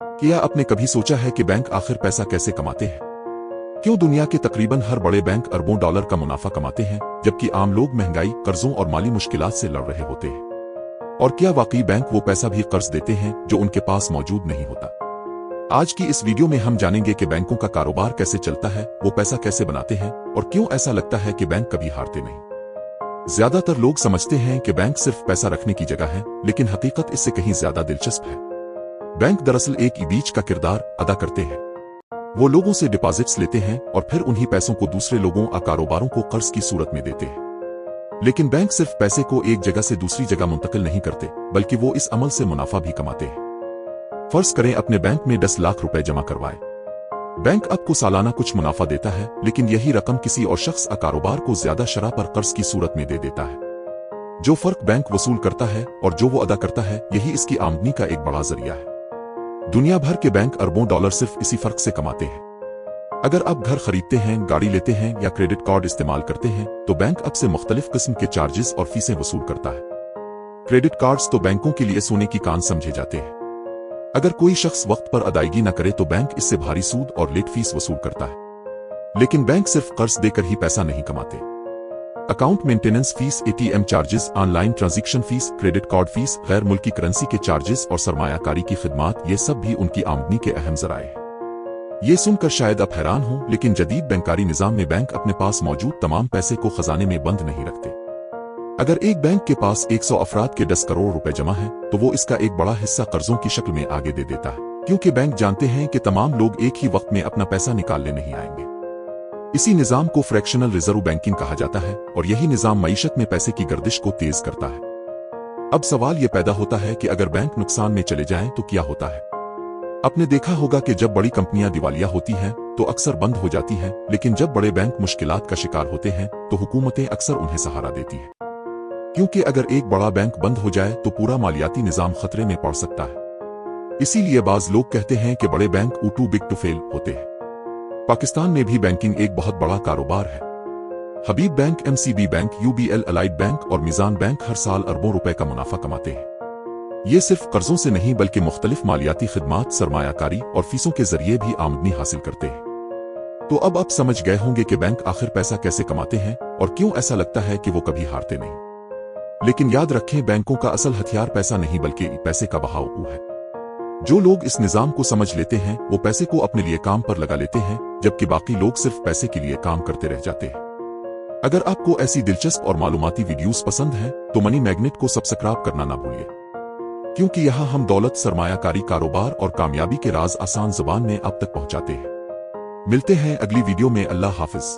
क्या आपने कभी सोचा है कि बैंक आखिर पैसा कैसे कमाते हैं? क्यों दुनिया के तकरीबन हर बड़े बैंक अरबों डॉलर का मुनाफा कमाते हैं, जबकि आम लोग महंगाई, कर्जों और माली मुश्किलात से लड़ रहे होते हैं? और क्या वाकई बैंक वो पैसा भी कर्ज देते हैं जो उनके पास मौजूद नहीं होता? आज की इस वीडियो में हम जानेंगे कि बैंकों का कारोबार कैसे चलता है, वो पैसा कैसे बनाते हैं और क्यों ऐसा लगता है कि बैंक कभी हारते नहीं। ज्यादातर लोग समझते हैं कि बैंक सिर्फ पैसा रखने की जगह है, लेकिन हकीकत इससे कहीं ज्यादा दिलचस्प है। बैंक दरअसल एक बीच का किरदार अदा करते हैं। वो लोगों से डिपॉजिट्स लेते हैं और फिर उन्हीं पैसों को दूसरे लोगों या कारोबारों को कर्ज की सूरत में देते हैं। लेकिन बैंक सिर्फ पैसे को एक जगह से दूसरी जगह मुंतकिल नहीं करते, बल्कि वो इस अमल से मुनाफा भी कमाते हैं। फर्ज करें अपने बैंक में 10 लाख रुपए जमा करवाए। बैंक आपको सालाना कुछ मुनाफा देता है, लेकिन यही रकम किसी और शख्स या कारोबार को ज्यादा शरह पर कर्ज की सूरत में दे देता है। जो फर्क बैंक वसूल करता है और जो वो अदा करता है, यही इसकी आमदनी का एक बड़ा जरिया है। दुनिया भर के बैंक अरबों डॉलर सिर्फ इसी फर्क से कमाते हैं। अगर आप घर खरीदते हैं, गाड़ी लेते हैं या क्रेडिट कार्ड इस्तेमाल करते हैं, तो बैंक आपसे मुख्तलिफ किस्म के चार्जेस और फीसें वसूल करता है। क्रेडिट कार्ड्स तो बैंकों के लिए सोने की कान समझे जाते हैं। अगर कोई शख्स वक्त पर अदायगी न करे तो बैंक इससे भारी सूद और लेट फीस वसूल करता है। लेकिन बैंक सिर्फ कर्ज देकर ही पैसा नहीं कमाते। Account maintenance fees, ATM charges, online transaction fees, credit card fees, गैर मुल्की करेंसी के चार्जेस और सरमायाकारी की खिदमात, ये सब भी उनकी आमदनी के अहम जराए हैं। ये सुनकर शायद आप हैरान हों, लेकिन जदीद बैंकारी निजाम में बैंक अपने पास मौजूद तमाम पैसे को खजाने में बंद नहीं रखते। अगर एक बैंक के पास 100 अफराद के 10 करोड़ रुपए जमा है, तो वो इसका एक बड़ा हिस्सा कर्जों की शक्ल में आगे दे देता है, क्योंकि बैंक जानते हैं कि तमाम लोग एक ही वक्त में अपना पैसा निकालने नहीं आएंगे। इसी निजाम को फ्रैक्शनल रिजर्व बैंकिंग कहा जाता है, और यही निजाम मईशत में पैसे की गर्दिश को तेज करता है। अब सवाल यह पैदा होता है कि अगर बैंक नुकसान में चले जाएं तो क्या होता है? आपने देखा होगा कि जब बड़ी कंपनियां दिवालिया होती हैं तो अक्सर बंद हो जाती हैं, लेकिन जब बड़े बैंक मुश्किलात का शिकार होते हैं तो हुकूमतें अक्सर उन्हें सहारा देती हैं। क्योंकि अगर एक बड़ा बैंक बंद हो जाए तो पूरा मालियाती निजाम खतरे में पड़ सकता है। इसीलिए बाज लोग कहते हैं कि बड़े bank too big to fail होते हैं। पाकिस्तान में भी बैंकिंग एक बहुत बड़ा कारोबार है। Habib bank, MCB bank, UBL allied bank और मिजान बैंक हर साल अरबों रुपए का मुनाफा कमाते हैं। ये सिर्फ कर्जों से नहीं बल्कि मुख्तलिफ मालियाती खिदमात, सरमायाकारी और फीसों के जरिए भी आमदनी हासिल करते हैं। तो अब आप समझ गए होंगे कि बैंक आखिर पैसा कैसे कमाते हैं और क्यों ऐसा लगता है कि वो कभी हारते नहीं। लेकिन याद रखें, बैंकों का असल हथियार पैसा नहीं बल्कि पैसे का बहाव है। जो लोग इस निजाम को समझ लेते हैं वो पैसे को अपने लिए काम पर लगा लेते हैं, जबकि बाकी लोग सिर्फ पैसे के लिए काम करते रह जाते हैं। अगर आपको ऐसी दिलचस्प और मालूमाती वीडियोस पसंद हैं तो मनी मैग्नेट को सब्सक्राइब करना ना भूलिए, क्योंकि यहाँ हम दौलत, सरमायाकारी, कारोबार और कामयाबी के राज आसान जुबान में आप तक पहुंचाते हैं। मिलते हैं अगली वीडियो में। अल्लाह हाफिज।